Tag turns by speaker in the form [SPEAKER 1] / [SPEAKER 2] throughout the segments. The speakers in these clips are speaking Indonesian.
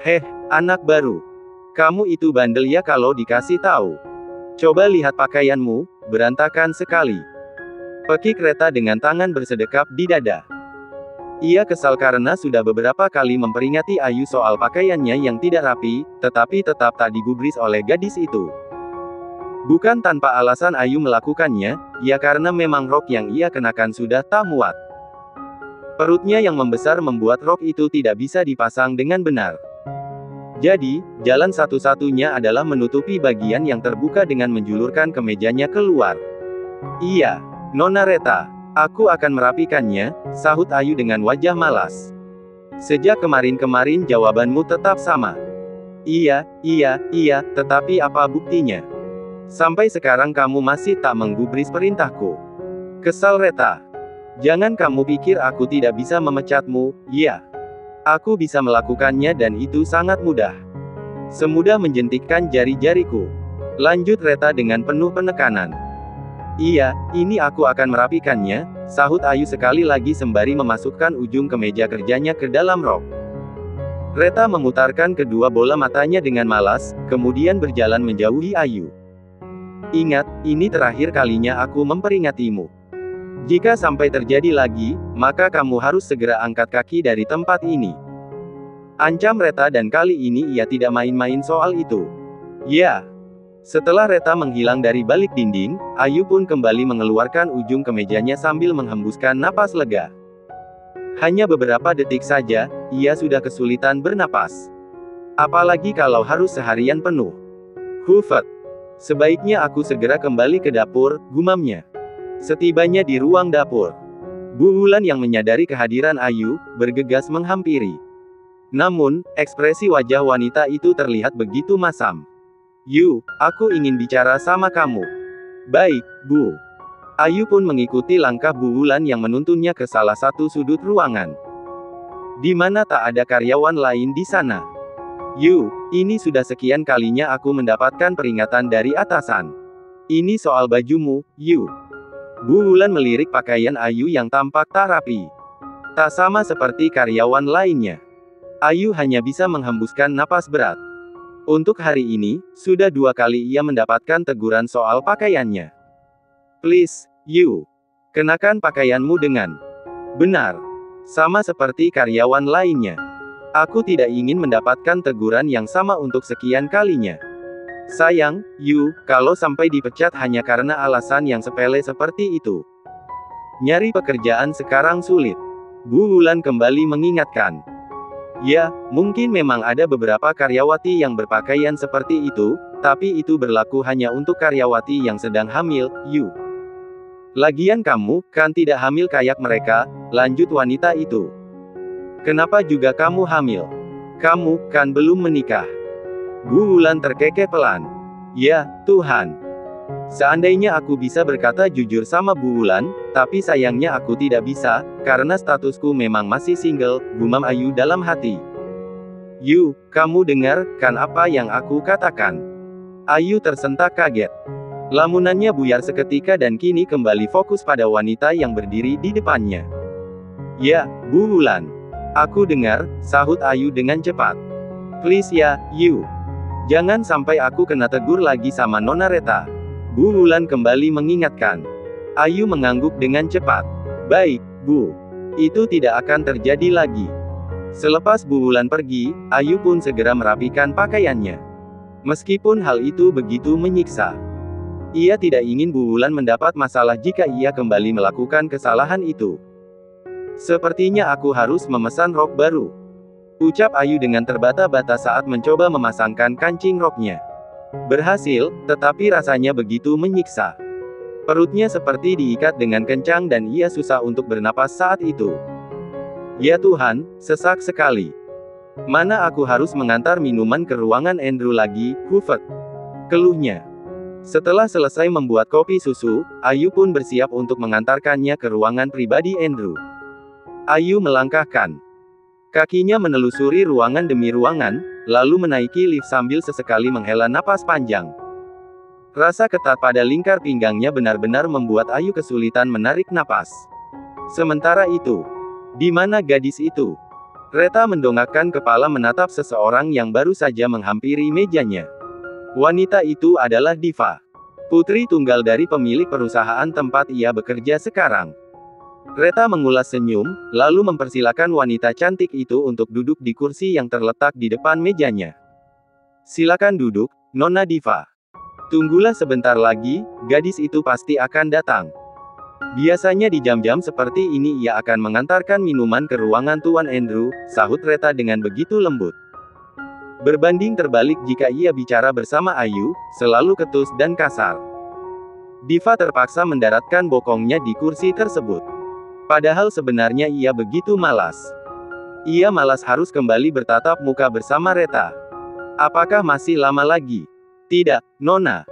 [SPEAKER 1] Heh, anak baru. Kamu itu bandel ya kalau dikasih tahu. Coba lihat pakaianmu, berantakan sekali. Pekik Reta dengan tangan bersedekap di dada. Ia kesal karena sudah beberapa kali memperingati Ayu soal pakaiannya yang tidak rapi, tetapi tetap tak digubris oleh gadis itu. Bukan tanpa alasan Ayu melakukannya, ya karena memang rok yang ia kenakan sudah tak muat. Perutnya yang membesar membuat rok itu tidak bisa dipasang dengan benar. Jadi, jalan satu-satunya adalah menutupi bagian yang terbuka dengan menjulurkan kemejanya keluar. Iya, Nona Reta, aku akan merapikannya, sahut Ayu dengan wajah malas. Sejak kemarin-kemarin jawabanmu tetap sama. Iya, tetapi apa buktinya? Sampai sekarang kamu masih tak menggubris perintahku. Kesal Reta. Jangan kamu pikir aku tidak bisa memecatmu, ya. Aku bisa melakukannya dan itu sangat mudah. Semudah menjentikkan jari-jariku. Lanjut Reta dengan penuh penekanan. Iya, ini aku akan merapikannya, sahut Ayu sekali lagi sembari memasukkan ujung kemeja kerjanya ke dalam rok. Reta memutarkan kedua bola matanya dengan malas, kemudian berjalan menjauhi Ayu. Ingat, ini terakhir kalinya aku memperingatimu. Jika sampai terjadi lagi, maka kamu harus segera angkat kaki dari tempat ini. Ancam Reta dan kali ini ia tidak main-main soal itu. Ya. Setelah Reta menghilang dari balik dinding, Ayu pun kembali mengeluarkan ujung kemejanya sambil menghembuskan napas lega. Hanya beberapa detik saja, ia sudah kesulitan bernapas. Apalagi kalau harus seharian penuh. Hufet. Sebaiknya aku segera kembali ke dapur, gumamnya. Setibanya di ruang dapur, Bu Wulan yang menyadari kehadiran Ayu, bergegas menghampiri. Namun, ekspresi wajah wanita itu terlihat begitu masam. Yu, aku ingin bicara sama kamu. Baik, Bu. Ayu pun mengikuti langkah Bu Wulan yang menuntunnya ke salah satu sudut ruangan. Di mana tak ada karyawan lain di sana. Yu, ini sudah sekian kalinya aku mendapatkan peringatan dari atasan. Ini soal bajumu, Yu. Bu Wulan melirik pakaian Ayu yang tampak tak rapi. Tak sama seperti karyawan lainnya. Ayu hanya bisa menghembuskan napas berat. Untuk hari ini, sudah 2 kali ia mendapatkan teguran soal pakaiannya. Please, Yu. Kenakan pakaianmu dengan benar. Sama seperti karyawan lainnya. Aku tidak ingin mendapatkan teguran yang sama untuk sekian kalinya. Sayang, Yu, kalau sampai dipecat hanya karena alasan yang sepele seperti itu. Nyari pekerjaan sekarang sulit. Bu Wulan kembali mengingatkan. Ya, mungkin memang ada beberapa karyawati yang berpakaian seperti itu, tapi itu berlaku hanya untuk karyawati yang sedang hamil, Yu. Lagian kamu, kan tidak hamil kayak mereka, lanjut wanita itu. Kenapa juga kamu hamil? Kamu, kan belum menikah. Bu Wulan terkekeh pelan. Ya, Tuhan. Seandainya aku bisa berkata jujur sama Bu Wulan, tapi sayangnya aku tidak bisa, karena statusku memang masih single, gumam Ayu dalam hati. Yu, kamu dengar, kan apa yang aku katakan? Ayu tersentak kaget. Lamunannya buyar seketika dan kini kembali fokus pada wanita yang berdiri di depannya. Ya, Bu Wulan. Aku dengar, sahut Ayu dengan cepat. Please ya, Yu. Jangan sampai aku kena tegur lagi sama Nona Reta. Bu Wulan kembali mengingatkan. Ayu mengangguk dengan cepat. Baik, Bu. Itu tidak akan terjadi lagi. Selepas Bu Wulan pergi, Ayu pun segera merapikan pakaiannya. Meskipun hal itu begitu menyiksa. Ia tidak ingin Bu Wulan mendapat masalah jika ia kembali melakukan kesalahan itu. Sepertinya aku harus memesan rok baru. Ucap Ayu dengan terbata-bata saat mencoba memasangkan kancing roknya. Berhasil, tetapi rasanya begitu menyiksa. Perutnya seperti diikat dengan kencang dan ia susah untuk bernapas saat itu. Ya Tuhan, sesak sekali. Mana aku harus mengantar minuman ke ruangan Andrew lagi, Hufet. Keluhnya. Setelah selesai membuat kopi susu, Ayu pun bersiap untuk mengantarkannya ke ruangan pribadi Andrew. Ayu melangkahkan. Kakinya menelusuri ruangan demi ruangan, lalu menaiki lift sambil sesekali menghela napas panjang. Rasa ketat pada lingkar pinggangnya benar-benar membuat Ayu kesulitan menarik napas. Sementara itu, di mana gadis itu? Reta mendongakkan kepala menatap seseorang yang baru saja menghampiri mejanya. Wanita itu adalah Diva, putri tunggal dari pemilik perusahaan tempat ia bekerja sekarang. Reta mengulas senyum, lalu mempersilakan wanita cantik itu untuk duduk di kursi yang terletak di depan mejanya. Silakan duduk, Nona Diva. Tunggulah sebentar lagi, gadis itu pasti akan datang. Biasanya di jam-jam seperti ini ia akan mengantarkan minuman ke ruangan Tuan Andrew, sahut Reta dengan begitu lembut. Berbanding terbalik jika ia bicara bersama Ayu, selalu ketus dan kasar. Diva terpaksa mendaratkan bokongnya di kursi tersebut. Padahal sebenarnya ia begitu malas. Ia malas harus kembali bertatap muka bersama Reta. Apakah masih lama lagi? Tidak, Nona.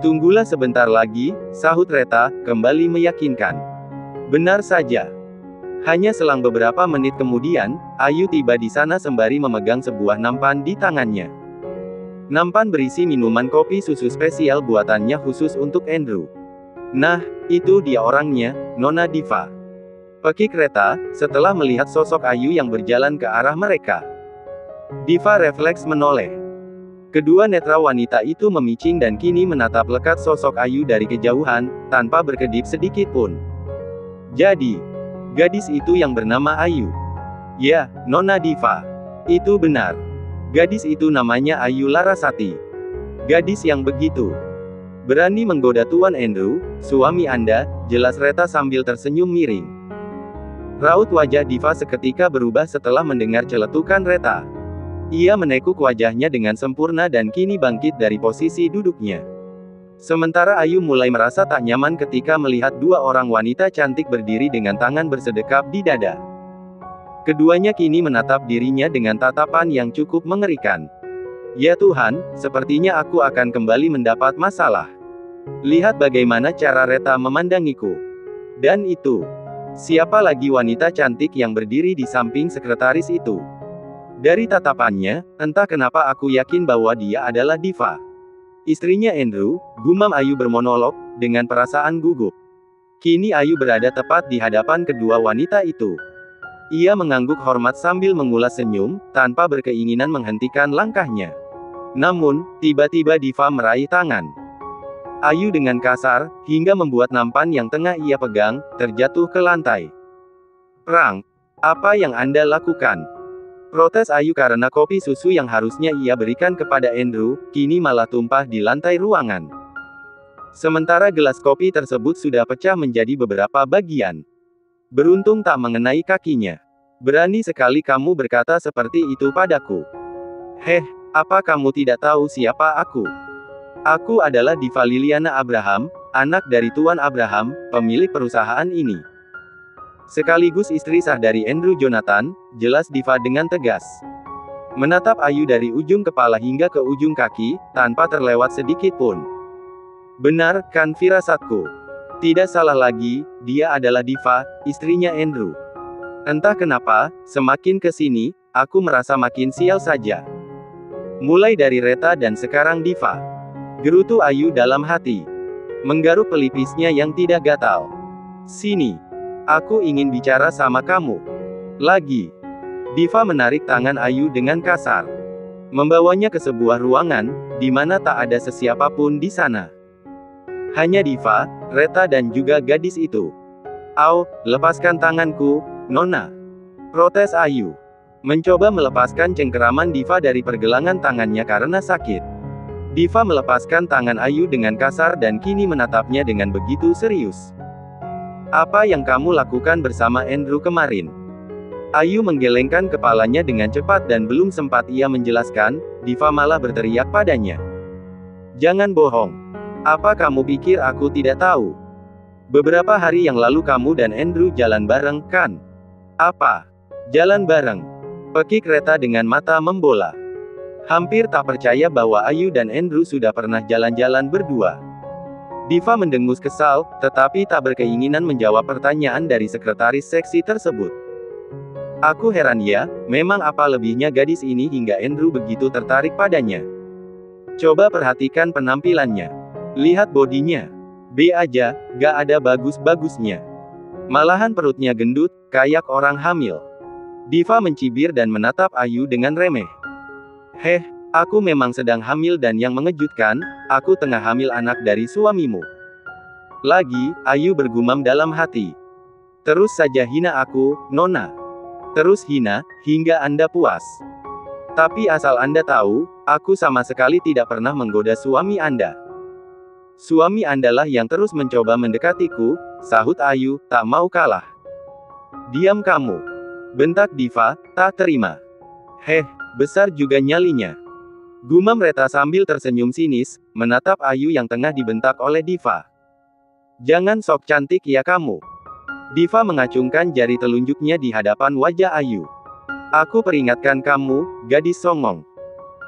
[SPEAKER 1] Tunggulah sebentar lagi, sahut Reta, kembali meyakinkan. Benar saja. Hanya selang beberapa menit kemudian, Ayu tiba di sana sembari memegang sebuah nampan di tangannya. Nampan berisi minuman kopi susu spesial buatannya khusus untuk Andrew. Nah, itu dia orangnya, Nona Diva. Pekik Reta, setelah melihat sosok Ayu yang berjalan ke arah mereka. Diva refleks menoleh. Kedua netra wanita itu memicing dan kini menatap lekat sosok Ayu dari kejauhan, tanpa berkedip sedikit pun. Jadi, gadis itu yang bernama Ayu. Ya, Nona Diva. Itu benar. Gadis itu namanya Ayu Larasati. Gadis yang begitu berani menggoda Tuan Andrew, suami Anda, jelas Reta sambil tersenyum miring. Raut wajah Diva seketika berubah setelah mendengar celetukan Reta. Ia menekuk wajahnya dengan sempurna dan kini bangkit dari posisi duduknya. Sementara Ayu mulai merasa tak nyaman ketika melihat dua orang wanita cantik berdiri dengan tangan bersedekap di dada. Keduanya kini menatap dirinya dengan tatapan yang cukup mengerikan. Ya Tuhan, sepertinya aku akan kembali mendapat masalah. Lihat bagaimana cara Reta memandangiku. Dan itu, siapa lagi wanita cantik yang berdiri di samping sekretaris itu? Dari tatapannya, entah kenapa aku yakin bahwa dia adalah Diva. Istrinya Andrew, gumam Ayu bermonolog, dengan perasaan gugup. Kini Ayu berada tepat di hadapan kedua wanita itu. Ia mengangguk hormat sambil mengulas senyum, tanpa berkeinginan menghentikan langkahnya. Namun, tiba-tiba Diva meraih tangan Ayu dengan kasar, hingga membuat nampan yang tengah ia pegang, terjatuh ke lantai. Perang, apa yang Anda lakukan? Protes Ayu karena kopi susu yang harusnya ia berikan kepada Andrew, kini malah tumpah di lantai ruangan. Sementara gelas kopi tersebut sudah pecah menjadi beberapa bagian. Beruntung tak mengenai kakinya. Berani sekali kamu berkata seperti itu padaku. Heh, apa kamu tidak tahu siapa aku? Aku adalah Diva Liliana Abraham, anak dari Tuan Abraham, pemilik perusahaan ini. Sekaligus istri sah dari Andrew Jonathan, jelas Diva dengan tegas. Menatap Ayu dari ujung kepala hingga ke ujung kaki, tanpa terlewat sedikit pun. Benar, kan firasatku. Tidak salah lagi, dia adalah Diva, istrinya Andrew. Entah kenapa, semakin ke sini, aku merasa makin sial saja. Mulai dari Reta dan sekarang Diva. Gerutu Ayu dalam hati. Menggaruk pelipisnya yang tidak gatal. Sini. Aku ingin bicara sama kamu. Lagi. Diva menarik tangan Ayu dengan kasar. Membawanya ke sebuah ruangan, di mana tak ada sesiapapun di sana. Hanya Diva, Reta dan juga gadis itu. Au, lepaskan tanganku, Nona. Protes Ayu. Mencoba melepaskan cengkeraman Diva dari pergelangan tangannya karena sakit. Diva melepaskan tangan Ayu dengan kasar dan kini menatapnya dengan begitu serius. Apa yang kamu lakukan bersama Andrew kemarin? Ayu menggelengkan kepalanya dengan cepat dan belum sempat ia menjelaskan, Diva malah berteriak padanya. Jangan bohong. Apa kamu pikir aku tidak tahu? Beberapa hari yang lalu kamu dan Andrew jalan bareng, kan? Apa? Jalan bareng? Pekik Reta dengan mata membola. Hampir tak percaya bahwa Ayu dan Andrew sudah pernah jalan-jalan berdua. Diva mendengus kesal, tetapi tak berkeinginan menjawab pertanyaan dari sekretaris seksi tersebut. Aku heran ya, memang apa lebihnya gadis ini hingga Andrew begitu tertarik padanya. Coba perhatikan penampilannya. Lihat bodinya. B aja, gak ada bagus-bagusnya. Malahan perutnya gendut, kayak orang hamil. Diva mencibir dan menatap Ayu dengan remeh. Heh, aku memang sedang hamil dan yang mengejutkan, aku tengah hamil anak dari suamimu. Lagi, Ayu bergumam dalam hati. Terus saja hina aku, Nona. Terus hina, hingga Anda puas. Tapi asal Anda tahu, aku sama sekali tidak pernah menggoda suami Anda. Suami Anda lah yang terus mencoba mendekatiku, sahut Ayu, tak mau kalah. Diam kamu. Bentak Diva, tak terima. Heh, besar juga nyalinya. Gumam Reta sambil tersenyum sinis, menatap Ayu yang tengah dibentak oleh Diva. Jangan sok cantik ya kamu. Diva mengacungkan jari telunjuknya di hadapan wajah Ayu. Aku peringatkan kamu, gadis songong.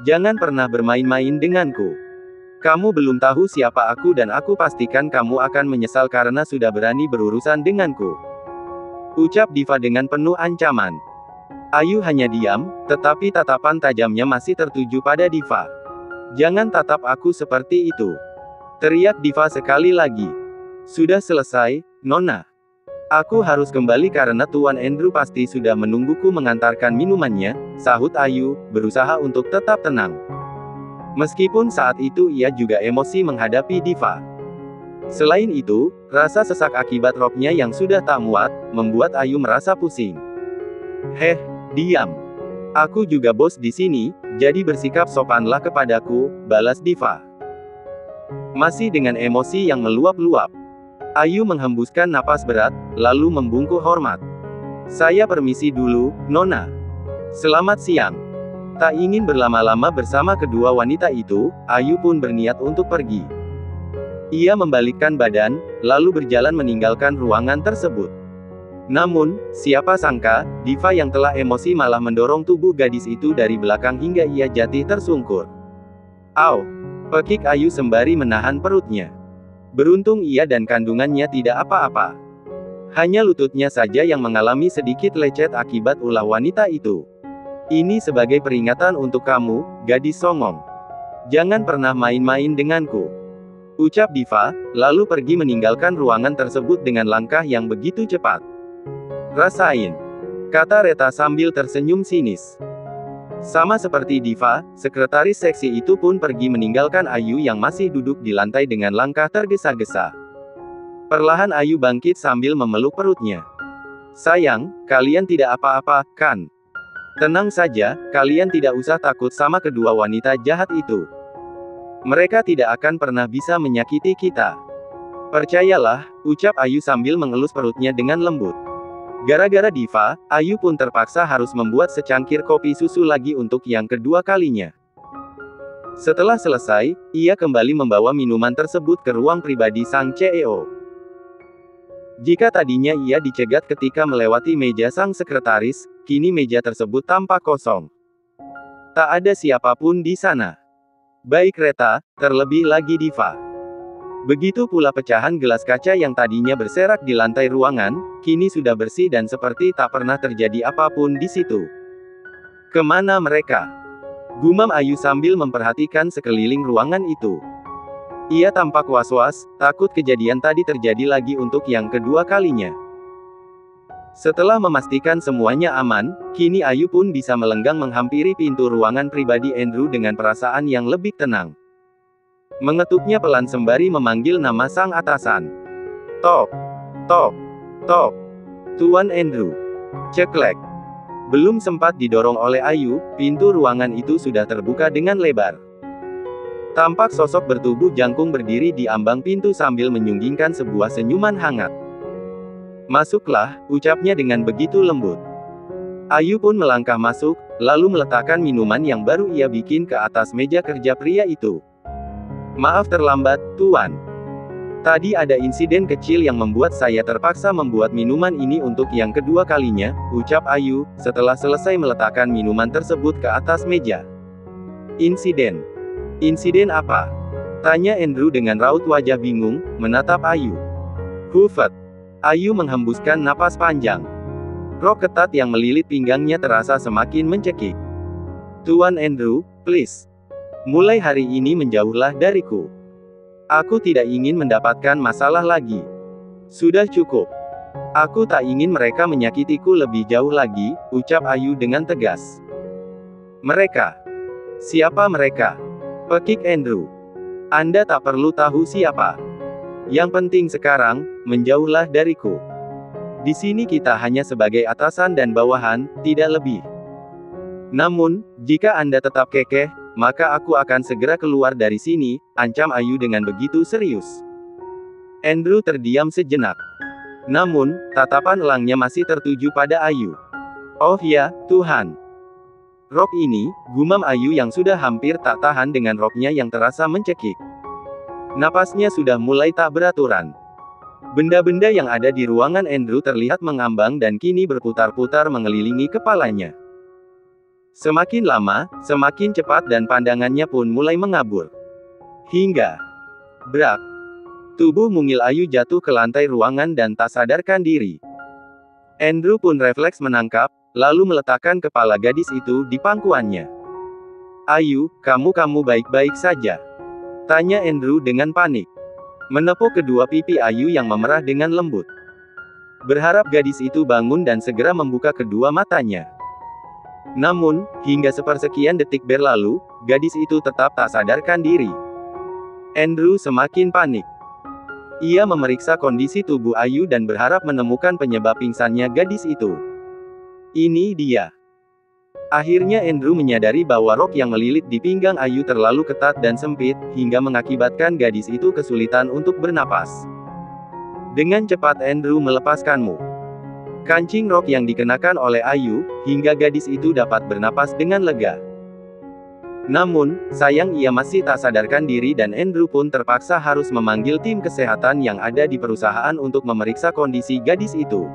[SPEAKER 1] Jangan pernah bermain-main denganku. Kamu belum tahu siapa aku dan aku pastikan kamu akan menyesal karena sudah berani berurusan denganku. Ucap Diva dengan penuh ancaman. Ayu hanya diam, tetapi tatapan tajamnya masih tertuju pada Diva. Jangan tatap aku seperti itu. Teriak Diva sekali lagi. Sudah selesai, Nona. Aku harus kembali karena Tuan Andrew pasti sudah menungguku mengantarkan minumannya, sahut Ayu, berusaha untuk tetap tenang. Meskipun saat itu ia juga emosi menghadapi Diva. Selain itu, rasa sesak akibat roknya yang sudah tak muat, membuat Ayu merasa pusing. Heh, diam. Aku juga bos di sini, jadi bersikap sopanlah kepadaku, balas Diva. Masih dengan emosi yang meluap-luap. Ayu menghembuskan napas berat, lalu membungkuk hormat. Saya permisi dulu, Nona. Selamat siang. Tak ingin berlama-lama bersama kedua wanita itu, Ayu pun berniat untuk pergi. Ia membalikkan badan, lalu berjalan meninggalkan ruangan tersebut. Namun, siapa sangka, Diva yang telah emosi malah mendorong tubuh gadis itu dari belakang hingga ia jatuh tersungkur. Au! Pekik Ayu sembari menahan perutnya. Beruntung ia dan kandungannya tidak apa-apa. Hanya lututnya saja yang mengalami sedikit lecet akibat ulah wanita itu. Ini sebagai peringatan untuk kamu, gadis songong. Jangan pernah main-main denganku. Ucap Diva, lalu pergi meninggalkan ruangan tersebut dengan langkah yang begitu cepat. Rasain. Kata Reta sambil tersenyum sinis. Sama seperti Diva, sekretaris seksi itu pun pergi meninggalkan Ayu yang masih duduk di lantai dengan langkah tergesa-gesa. Perlahan Ayu bangkit sambil memeluk perutnya. Sayang, kalian tidak apa-apa, kan? Tenang saja, kalian tidak usah takut sama kedua wanita jahat itu. Mereka tidak akan pernah bisa menyakiti kita. Percayalah, ucap Ayu sambil mengelus perutnya dengan lembut. Gara-gara Diva, Ayu pun terpaksa harus membuat secangkir kopi susu lagi untuk yang kedua kalinya. Setelah selesai, ia kembali membawa minuman tersebut ke ruang pribadi sang CEO. Jika tadinya ia dicegat ketika melewati meja sang sekretaris, kini meja tersebut tampak kosong. Tak ada siapapun di sana. Baik Reta, terlebih lagi Diva. Begitu pula pecahan gelas kaca yang tadinya berserak di lantai ruangan, kini sudah bersih dan seperti tak pernah terjadi apapun di situ. Kemana mereka? Gumam Ayu sambil memperhatikan sekeliling ruangan itu. Ia tampak was-was, takut kejadian tadi terjadi lagi untuk yang kedua kalinya. Setelah memastikan semuanya aman, kini Ayu pun bisa melenggang menghampiri pintu ruangan pribadi Andrew dengan perasaan yang lebih tenang. Mengetuknya pelan sembari memanggil nama sang atasan. Tok, tok, tok. Tuan Andrew. Ceklek. Belum sempat didorong oleh Ayu, pintu ruangan itu sudah terbuka dengan lebar. Tampak sosok bertubuh jangkung berdiri di ambang pintu sambil menyunggingkan sebuah senyuman hangat. Masuklah, ucapnya dengan begitu lembut. Ayu pun melangkah masuk, lalu meletakkan minuman yang baru ia bikin ke atas meja kerja pria itu. Maaf terlambat, Tuan. Tadi ada insiden kecil yang membuat saya terpaksa membuat minuman ini untuk yang kedua kalinya, ucap Ayu, setelah selesai meletakkan minuman tersebut ke atas meja. Insiden? Insiden apa? Tanya Andrew dengan raut wajah bingung, menatap Ayu. Hufet. Ayu menghembuskan napas panjang. Rok ketat yang melilit pinggangnya terasa semakin mencekik. Tuan Andrew, please. Mulai hari ini menjauhlah dariku. Aku tidak ingin mendapatkan masalah lagi. Sudah cukup. Aku tak ingin mereka menyakitiku lebih jauh lagi, ucap Ayu dengan tegas. Mereka? Siapa mereka? Pekik Andrew. Anda tak perlu tahu siapa. Yang penting sekarang, menjauhlah dariku. Di sini kita hanya sebagai atasan dan bawahan, tidak lebih. Namun, jika Anda tetap kekeh, maka aku akan segera keluar dari sini, ancam Ayu dengan begitu serius. Andrew terdiam sejenak. Namun, tatapan elangnya masih tertuju pada Ayu. Oh ya, Tuhan. Rok ini, gumam Ayu yang sudah hampir tak tahan dengan roknya yang terasa mencekik. Napasnya sudah mulai tak beraturan. Benda-benda yang ada di ruangan Andrew terlihat mengambang dan kini berputar-putar mengelilingi kepalanya. Semakin lama, semakin cepat dan pandangannya pun mulai mengabur. Hingga brak. Tubuh mungil Ayu jatuh ke lantai ruangan dan tak sadarkan diri. Andrew pun refleks menangkap, lalu meletakkan kepala gadis itu di pangkuannya. Ayu, kamu baik-baik saja? Tanya Andrew dengan panik. Menepuk kedua pipi Ayu yang memerah dengan lembut. Berharap gadis itu bangun dan segera membuka kedua matanya. Namun, hingga sepersekian detik berlalu, gadis itu tetap tak sadarkan diri. Andrew semakin panik. Ia memeriksa kondisi tubuh Ayu dan berharap menemukan penyebab pingsannya gadis itu. Ini dia. Akhirnya Andrew menyadari bahwa rok yang melilit di pinggang Ayu terlalu ketat dan sempit, hingga mengakibatkan gadis itu kesulitan untuk bernapas. Dengan cepat Andrew melepaskanmu. Kancing rok yang dikenakan oleh Ayu, hingga gadis itu dapat bernapas dengan lega. Namun, sayang ia masih tak sadarkan diri dan Andrew pun terpaksa harus memanggil tim kesehatan yang ada di perusahaan untuk memeriksa kondisi gadis itu.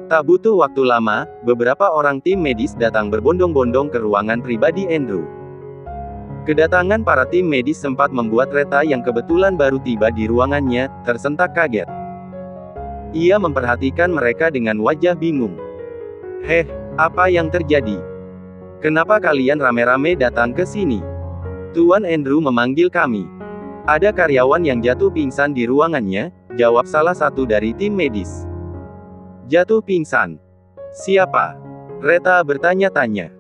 [SPEAKER 1] Tak butuh waktu lama, beberapa orang tim medis datang berbondong-bondong ke ruangan pribadi Andrew. Kedatangan para tim medis sempat membuat Reta yang kebetulan baru tiba di ruangannya, tersentak kaget. Ia memperhatikan mereka dengan wajah bingung. Heh, apa yang terjadi? Kenapa kalian rame-rame datang ke sini? Tuan Andrew memanggil kami. Ada karyawan yang jatuh pingsan di ruangannya, jawab salah satu dari tim medis. Jatuh pingsan? Siapa? Reta bertanya-tanya.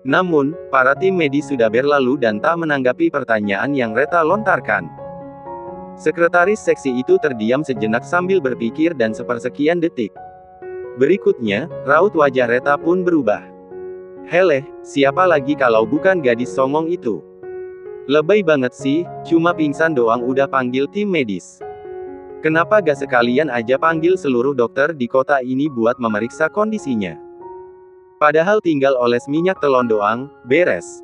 [SPEAKER 1] Namun, para tim medis sudah berlalu dan tak menanggapi pertanyaan yang Reta lontarkan. Sekretaris seksi itu terdiam sejenak sambil berpikir dan sepersekian detik. Berikutnya, raut wajah Reta pun berubah. Heleh, siapa lagi kalau bukan gadis songong itu? Lebay banget sih, cuma pingsan doang udah panggil tim medis. Kenapa gak sekalian aja panggil seluruh dokter di kota ini buat memeriksa kondisinya? Padahal tinggal oles minyak telon doang, beres.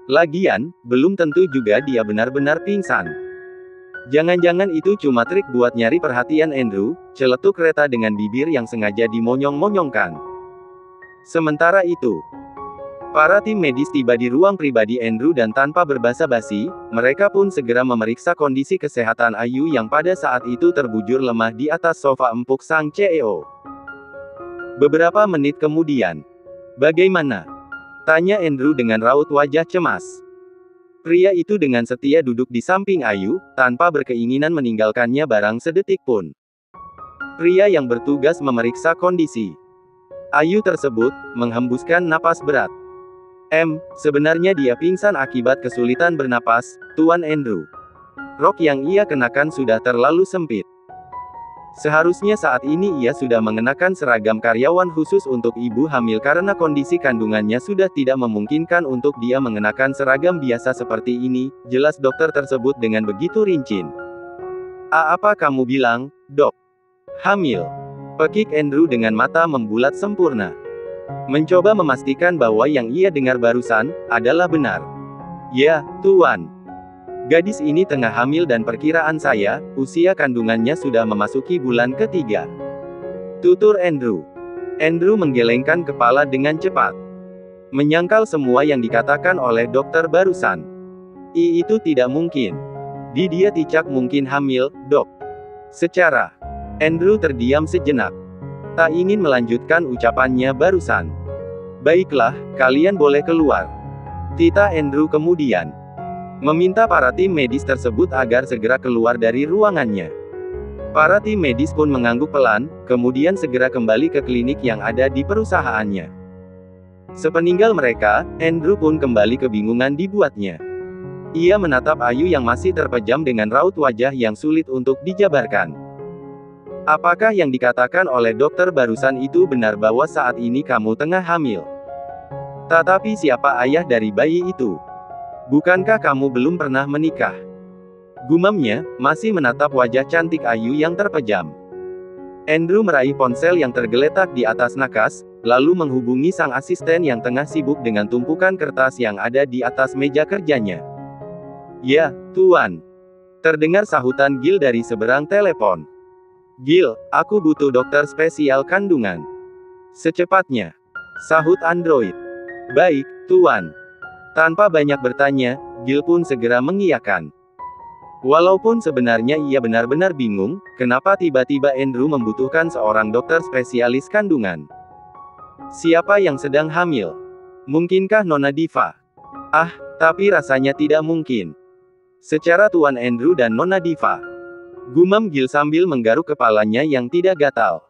[SPEAKER 1] Lagian, belum tentu juga dia benar-benar pingsan. Jangan-jangan itu cuma trik buat nyari perhatian Andrew, celetuk Reta dengan bibir yang sengaja dimonyong-monyongkan. Sementara itu, para tim medis tiba di ruang pribadi Andrew dan tanpa berbasa-basi, mereka pun segera memeriksa kondisi kesehatan Ayu yang pada saat itu terbujur lemah di atas sofa empuk sang CEO. Beberapa menit kemudian, bagaimana? Tanya Andrew dengan raut wajah cemas. Pria itu dengan setia duduk di samping Ayu, tanpa berkeinginan meninggalkannya barang sedetik pun. Pria yang bertugas memeriksa kondisi Ayu tersebut, menghembuskan napas berat. Sebenarnya dia pingsan akibat kesulitan bernapas, Tuan Andrew. Rok yang ia kenakan sudah terlalu sempit. Seharusnya saat ini ia sudah mengenakan seragam karyawan khusus untuk ibu hamil karena kondisi kandungannya sudah tidak memungkinkan untuk dia mengenakan seragam biasa seperti ini, jelas dokter tersebut dengan begitu rinci. Apa kamu bilang, Dok? Hamil? Pekik Andrew dengan mata membulat sempurna. Mencoba memastikan bahwa yang ia dengar barusan, adalah benar. Ya, Tuan. Gadis ini tengah hamil dan perkiraan saya, usia kandungannya sudah memasuki bulan ketiga. Tutur Andrew. Andrew menggelengkan kepala dengan cepat. Menyangkal semua yang dikatakan oleh dokter barusan. Itu tidak mungkin. Dia tidak mungkin hamil, Dok. Secara. Andrew terdiam sejenak. Tak ingin melanjutkan ucapannya barusan. Baiklah, kalian boleh keluar. Tita Andrew kemudian meminta para tim medis tersebut agar segera keluar dari ruangannya. Para tim medis pun mengangguk pelan, kemudian segera kembali ke klinik yang ada di perusahaannya. Sepeninggal mereka, Andrew pun kembali kebingungan dibuatnya. Ia menatap Ayu yang masih terpejam dengan raut wajah yang sulit untuk dijabarkan. Apakah yang dikatakan oleh dokter barusan itu benar bahwa saat ini kamu tengah hamil? Tetapi siapa ayah dari bayi itu? Bukankah kamu belum pernah menikah? Gumamnya, masih menatap wajah cantik Ayu yang terpejam. Andrew meraih ponsel yang tergeletak di atas nakas, lalu menghubungi sang asisten yang tengah sibuk dengan tumpukan kertas yang ada di atas meja kerjanya. "Ya, Tuan." Terdengar sahutan Gil dari seberang telepon. "Gil, aku butuh dokter spesial kandungan. Secepatnya," sahut android. "Baik, Tuan." Tanpa banyak bertanya, Gil pun segera mengiyakan. Walaupun sebenarnya ia benar-benar bingung, kenapa tiba-tiba Andrew membutuhkan seorang dokter spesialis kandungan. Siapa yang sedang hamil? Mungkinkah Nona Diva? Ah, tapi rasanya tidak mungkin. Secara Tuan Andrew dan Nona Diva. Gumam Gil sambil menggaruk kepalanya yang tidak gatal.